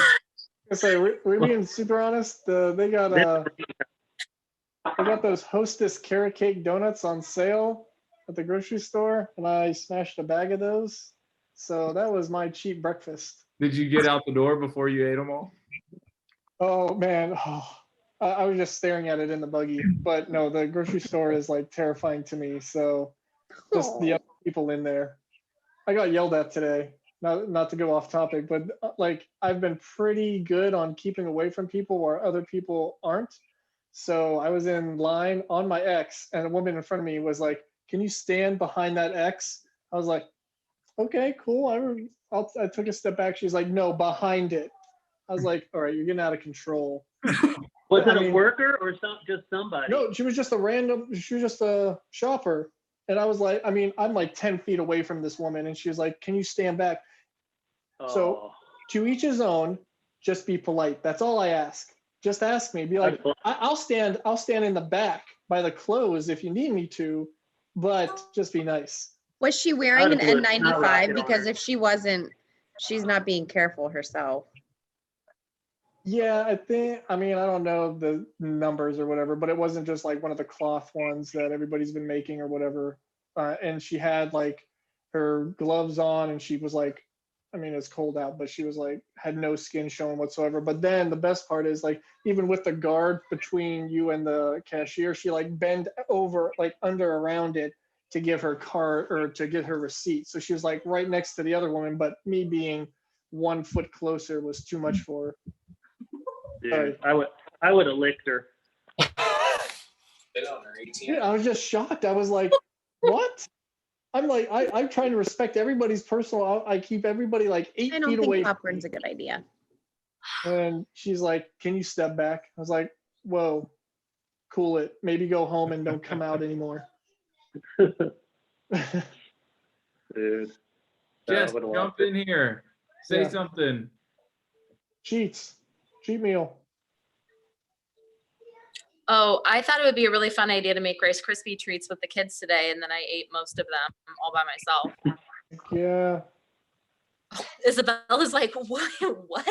I say, we're being super honest. They got those Hostess carrot cake donuts on sale at the grocery store, and I smashed a bag of those. So that was my cheap breakfast. Did you get out the door before you ate them all? Oh man, I was just staring at it in the buggy. But no, the grocery store is like terrifying to me. So just the other people in there. I got yelled at today. Not to go off topic, but like I've been pretty good on keeping away from people where other people aren't. So I was in line on my X, and a woman in front of me was like, "Can you stand behind that X?" I was like, "Okay, cool." I took a step back. She's like, "No, behind it." I was like, "All right, you're getting out of control." Was it a worker or just somebody? No, she was just a shopper. And I was like, I mean, I'm like 10 feet away from this woman, and she was like, "Can you stand back?" So to each his own, just be polite. That's all I ask. Just ask me. Be like, I'll stand in the back by the clothes if you need me to, but just be nice. Was she wearing an I'd do it. Not N95? rocket Because on if she wasn't, she's not being careful herself. Yeah, I mean, I don't know the numbers or whatever, but it wasn't just like one of the cloth ones that everybody's been making or whatever. And she had like her gloves on, and she was like, I mean, it's cold out, but she was like, had no skin showing whatsoever. But then the best part is like, even with the guard between you and the cashier, she like bent over, like under around it to give her card or to get her receipt. So she was like right next to the other woman, but me being 1 foot closer was too much for her. Dude, I would have licked her. Yeah, I was just shocked. I was like, what? I'm like, I'm trying to respect everybody's personal. I keep everybody like 8 I don't feet away. think popcorn's a good idea. And she's like, "Can you step back?" I was like, "Whoa, cool it. Maybe go home and don't come out anymore." Dude. Jess, would've jump loved it. in here. Say Yeah. something. Cheat meal. Oh, I thought it would be a really fun idea to make Rice Krispie treats with the kids today, and then I ate most of them all by myself. Yeah. Isabella's like, what? What?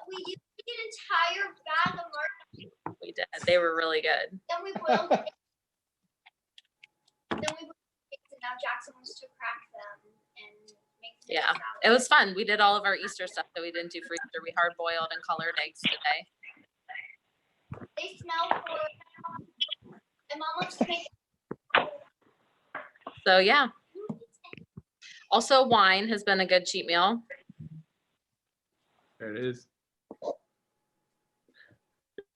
We used an entire bag of marshmallows. We did. They were really good. Then we boiled it. Then we boiled it, and now Jackson wants to crack them and make them Yeah, it was fun. We did all of our Easter stuff that we didn't do for Easter. We hard boiled and colored eggs today. They smell good. And Mom wants to make So yeah. Also, wine has been a good cheat meal. There it is.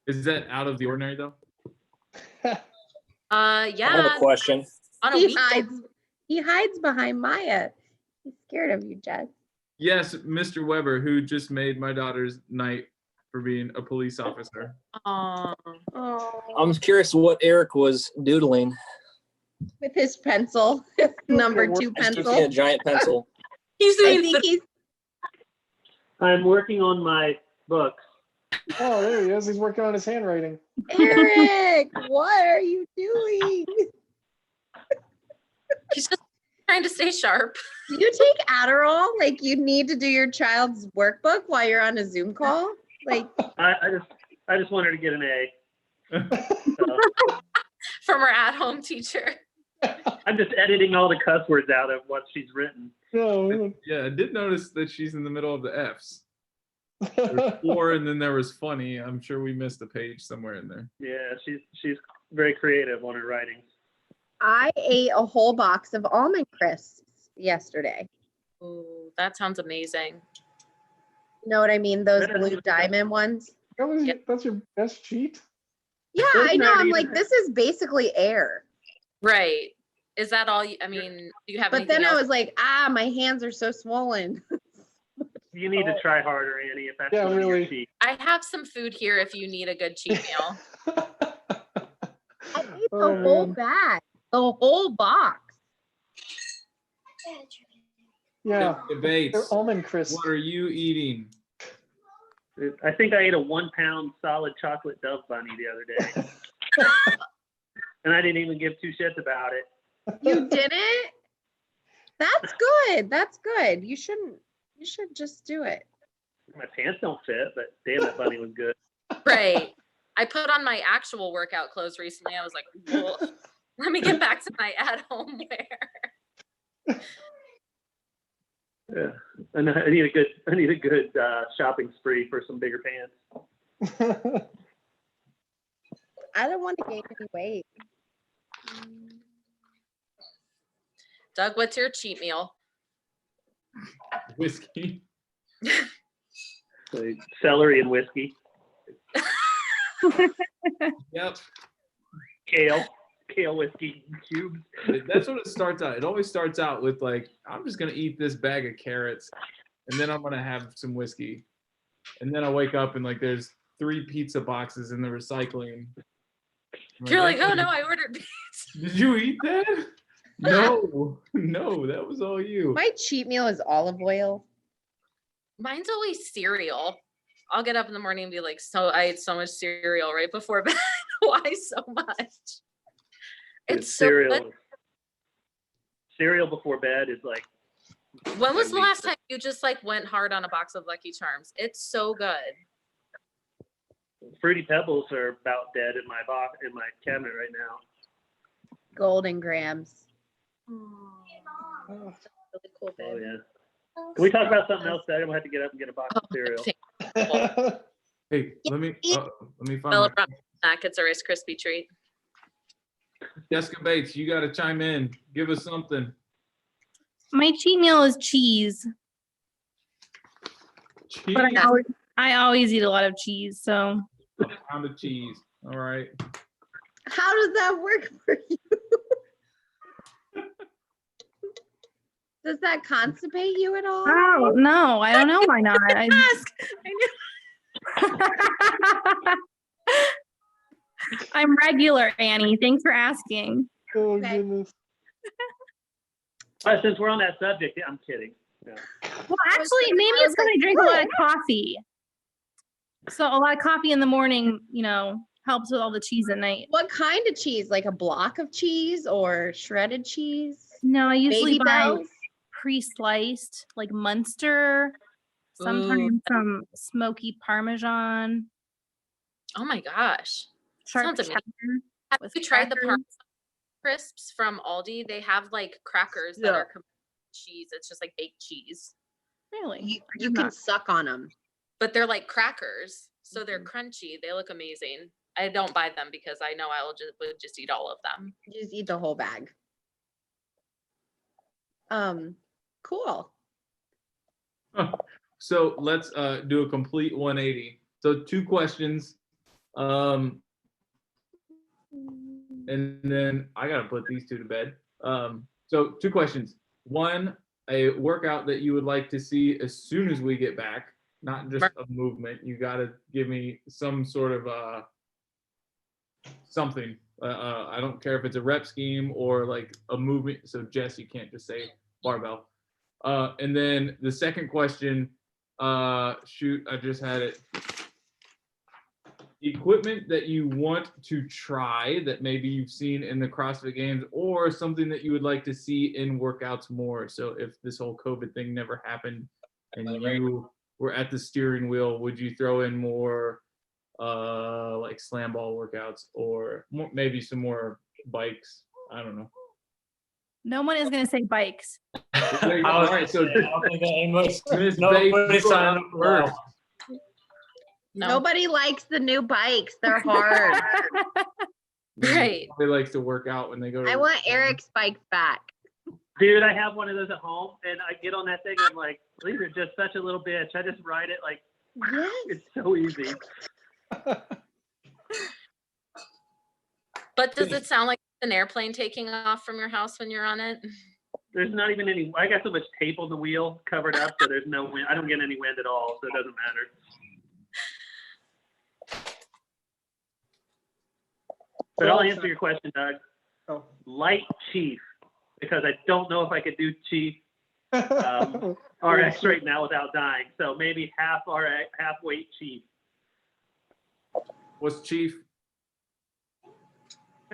Is that out of the ordinary though? Yeah. I have a question. On a He weekend. hides behind Maya. He's scared of you, Jess. Yes, Mr. Weber, who just made my daughter's night for being a police officer. Oh. I'm curious what Eric was doodling. With his pencil, number 2 He's using pencil. a giant pencil. He's I doing think he's I'm working on my books. Oh, there he is. He's working on his handwriting. Eric. What are you doing? He's just trying to stay sharp. Do you take Adderall? Like you need to do your child's workbook while you're on a Zoom call? Like I just want her to get an A. So, From our at-home teacher. I'm just editing all the cuss words out of what she's written. No. Yeah, I did notice that she's in the middle of the F's. There's 4 and then there was funny. I'm sure we missed a page somewhere in there. Yeah, she's very creative on her writings. I ate a whole box of almond crisps yesterday. Ooh, that sounds amazing. You know what I mean? Those That doesn't blue even- diamond ones. That's your best cheat? Yeah, Those I know. aren't I'm even- like, this is basically air. Right. Is that all you, I mean, do you have But anything then I else? was like, my hands are so swollen. You need to try harder, Annie, if that's Yeah, one of your really. cheats. I have some food here if you need a good cheat meal. I ate the Oh, whole man. bag, the whole box. Yeah. Debates. They're almond crisps. What are you eating? I think I ate a 1 pound solid chocolate Dove bunny the other day. And I didn't even give 2 shits about it. You didn't? That's good. That's good. You should just do it. My pants don't fit, but damn, that bunny was good. Right. I put on my actual workout clothes recently. I was like, whoa, let me get back to my at-home wear. Yeah, and I need a good shopping spree for some bigger pants. I don't want to gain any weight. Doug, what's your cheat meal? Whiskey. Like celery and whiskey, Yep. kale whiskey cubes. That's what it starts out. It always starts out with like, I'm just gonna eat this bag of carrots, and then I'm gonna have some whiskey, and then I wake up and like there's 3 pizza boxes in the recycling. I'm You're like, "That's oh what no, I ordered pizza. Did you eat that? No, that was all you. My cheat meal is olive oil. Mine's always cereal. I'll get up in the morning and be like, so I ate so much cereal right before bed. Why so much? It's so cereal. good. Cereal before bed is like, When was the last time you just like went hard on a box of Lucky Charms? It's so good. Fruity Pebbles are about dead in my box in my cabinet right now. Golden grams. Really cool, babe. Oh yeah. Can we talk about something else? That I'm gonna have to get up and get a box of cereal. Hey, let me find Bella my, brought me a snack. It's a Rice Krispie treat. Jessica Bates. You got to chime in. Give us something. My cheat meal is cheese, Cheese. but I always eat a lot of cheese. So A pound of cheese. All right. How does that work for you? Does that constipate you at all? Oh no, I don't know why not. I I'm regular, Annie. Thanks for asking. Oh Okay. goodness. Since we're on that subject, I'm kidding. Yeah. Well, actually, maybe it's because I drink a lot of coffee. So a lot of coffee in the morning, helps with all the cheese at night. What kind of cheese? Like a block of cheese or shredded cheese? No, I usually Baby buy Bells? pre-sliced, like Munster. Sometimes some smoky Parmesan. Oh my gosh. Sharp Sounds amazing. cheddar Have with you tried the crackers. Parmesan crisps from Aldi? They have like crackers that Yeah. are cheese. It's just like baked cheese. Really? You can suck on them. But they're like crackers. So they're crunchy. They look amazing. I don't buy them because I know I would just eat all of them. You just eat the whole bag. Cool. So let's do a complete 180. So 2 questions. And then I gotta put these 2 to bed. So 2 questions. 1, a workout that you would like to see as soon as we get back, not just a movement. You gotta give me some sort of something. I don't care if it's a rep scheme or like a movement. So Jess, you can't just say barbell. And then the second question, shoot, I just had it. Equipment that you want to try that maybe you've seen in the CrossFit Games, or something that you would like to see in workouts more. So if this whole COVID thing never happened and you were at the steering wheel, would you throw in more like slam ball workouts, or more, maybe some more bikes? I don't know. No one is gonna say bikes. There you go. All right, so I don't think that English. Miss Nobody Bates, you signed are up for first. that. Nobody likes the new bikes. They're hard. Right. Nobody likes to work out when they go to I the want gym. Eric's bikes back. Dude, I have one of those at home, and I get on that thing. I'm like, these are just such a little bitch. I just ride it like Yes. it's so easy. But does it sound like an airplane taking off from your house when you're on it? There's not even any. I got so much tape on the wheel covered up, so there's no wind. I don't get any wind at all, so it doesn't matter. But I'll answer your question, Doug. Oh. Light chief, because I don't know if I could do chief RX right now without dying. So maybe half RX, half weight chief. What's chief?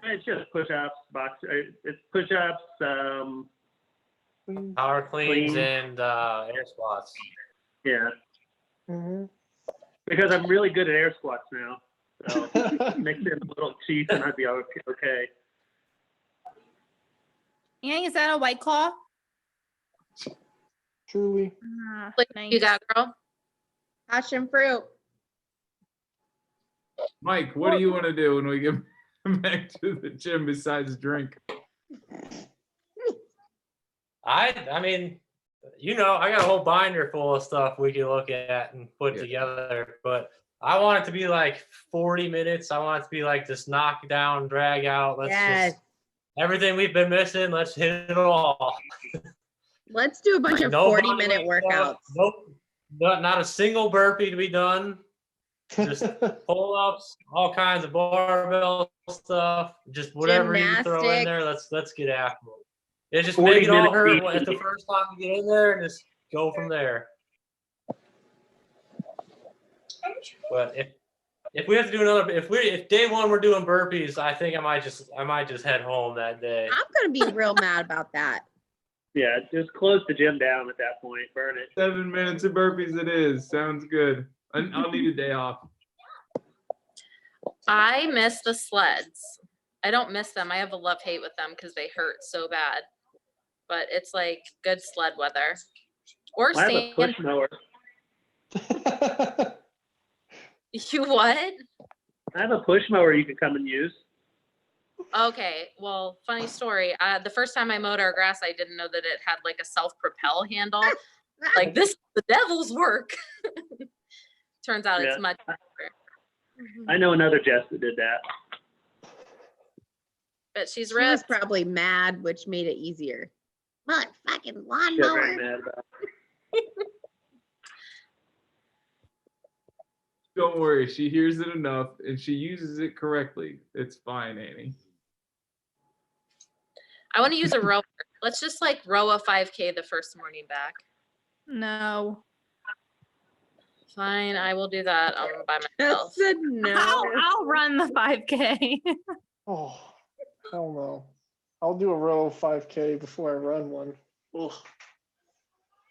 It's just push-ups, it's push-ups. Power cleans Clean. and air squats. Yeah, Mm-hmm. because I'm really good at air squats now. So mix in a little chief and I'd be okay. Annie, is that a White Claw? Truly. Ah, Like nice. you got, girl? Passion fruit. Mike, what do you want to do when we get back to the gym besides drink? I mean, I got a whole binder full of stuff we can look at and put together, but I want it to be like 40 minutes. I want it to be like this knockdown, drag out. Let's Yes. just everything we've been missing. Let's hit it all. Let's do a bunch of No 40-minute bodyweight stuff, workouts. Nope. Not a single burpee to be done. Just pull-ups, all kinds of barbell stuff, just whatever you can throw in there. Let's get after it. It's just 40 make it all minutes hurt each. at the first time you get in there, and just go from there. But if we have to do another, if day one we're doing burpees, I think I might just head home that day. I'm gonna be real mad about that. Yeah, just close the gym down at that point. Burn it. 7 minutes of burpees it is. Sounds good. I'll need a day off. I miss the sleds. I don't miss them. I have a love-hate with them because they hurt so bad. But it's like good sled weather. Or I have a push sand. mower. You what? I have a push mower you can come and use. Okay, well, funny story. The first time I mowed our grass, I didn't know that it had like a self-propel handle. Like this, the devil's work. Turns out Yeah. it's much better. I know another Jess that did that. But she's She was ripped. probably mad, which made it easier. Motherfucking Get very lawnmower. mad about. Don't worry, she hears it enough and she uses it correctly. It's fine, Annie. I want to use a rower. Let's just like row a 5K the first morning back. No. Fine, I will do that by myself. Said no. I'll run the 5K. Oh, hell no. I'll do a row of 5K before I run one. Ugh.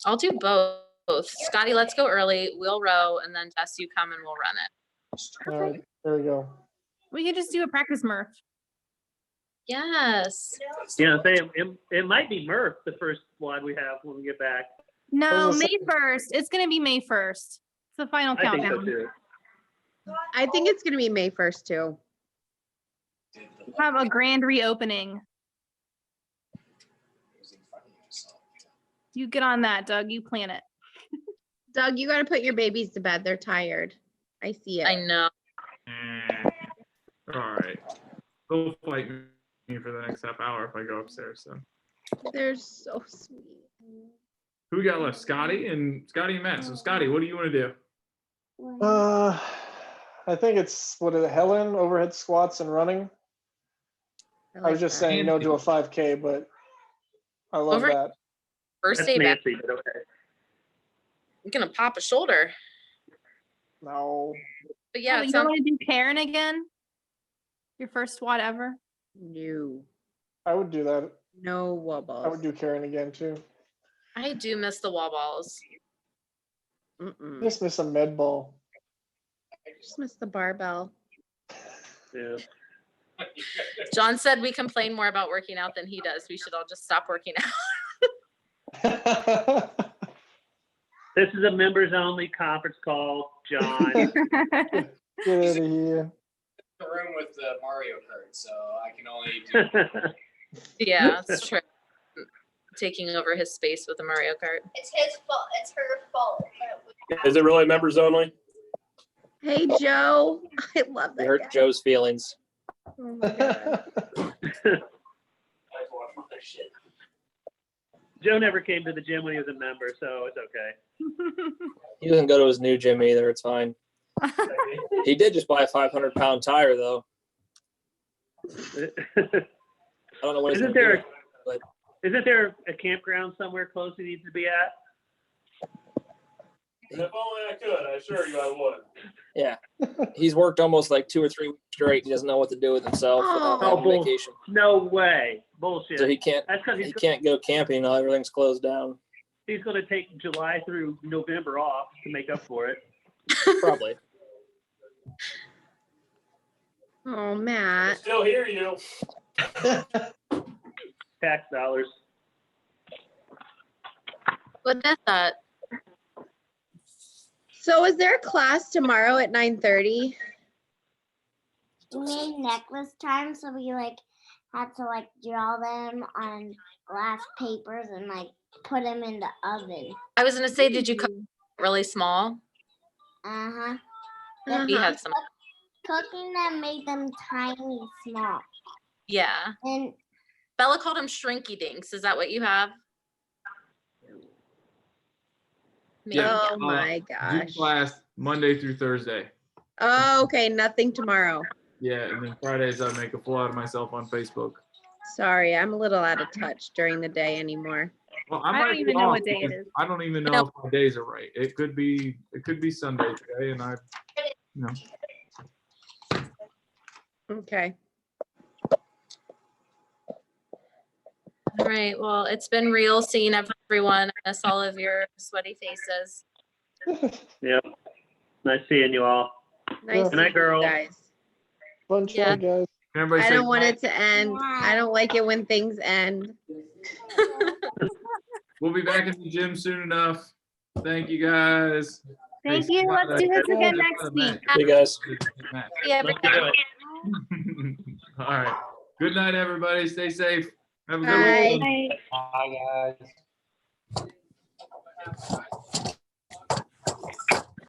I'll do both. Scotty, let's go early. We'll row, and then Jess, you come and we'll run it. All right, there we go. We could just do a practice Murph. Yes. Yeah, it might be Murph the first one we have when we get back. No, May 1st. It's gonna be May 1st. It's the final I think so countdown. too. I think it's gonna be May 1st too. We'll have a grand reopening. You get on that, Doug. You plan it. Doug, you gotta put your babies to bed. They're tired. I see it. I know. All right. They'll fight me for the next half hour if I go upstairs. So They're so sweet. who we got left? Scotty and Matt. So Scotty, what do you want to do? I think it's what is it, Helen, overhead squats and running. I was just saying no to a 5K, but I love that. First That's day back. Nancy, but okay. I'm gonna pop a shoulder. No. But yeah, Oh, it you don't sounds want to do Karen again? Your first SWAT ever? No. I would do that. No wobbles. I would do Karen again too. I do miss the wall balls. Just miss a med ball. Just miss the barbell. Yeah. John said we complain more about working out than he does. We should all just stop working out. This is a members only conference call, John. Get out of here. The room with the Mario Kart, so I can only do. Yeah, that's true. Taking over his space with the Mario Kart. It's his fault. It's her fault. Is it really members only? Hey, Joe. I love You that hurt guy. Joe's feelings. Oh my God. Joe never came to the gym when he was a member, so it's okay. He doesn't go to his new gym either. It's fine. He did just buy a 500-pound tire, though. I don't know what he's Isn't gonna there, do, but isn't there a campground somewhere close he needs to be at? If only I could, I assure you I would. yeah, he's worked almost like 2 or 3 weeks straight. He doesn't know what to do with himself without having bull- vacation. No way. Bullshit. So he can't. That's because He can't go camping now. Everything's closed down. he's going to take July through November off to make up for it. Probably. Oh, Matt. Still hear you. Tax dollars. What is that? So is there a class tomorrow at 9:30? We made necklace charms, so we like had to like draw them on glass papers and like put them in the oven. I was gonna say, did you cut really small? Uh-huh. We had some. Cooking them made them tiny small. Yeah. And Bella called them shrinky dinks. Is that what you have? Maybe. Oh my Zoom gosh. class Monday through Thursday. Oh, okay. Nothing tomorrow. Yeah, and then Fridays I make a fool out of myself on Facebook. Sorry, I'm a little out of touch during the day anymore. Well, I might don't be even know off what day it because is. I don't even know if my days are right. It could be Sunday today, and Okay. All right. Well, it's been real seeing everyone. I miss all of your sweaty faces. Yep. Nice seeing you all. Nice Good night, seeing you girls. guys. Bunch Yeah. of guys. Everybody I say don't want night. it to end. I don't like it when things end. We'll be back in the gym soon enough. Thank you guys. Thank Hey, you. Let's do this Scott, again Matt, next week. Hey guys. Matt. Yeah. Let's do it. All right. Good night, everybody. Stay safe. Have a good Bye. one. Bye. Bye, guys.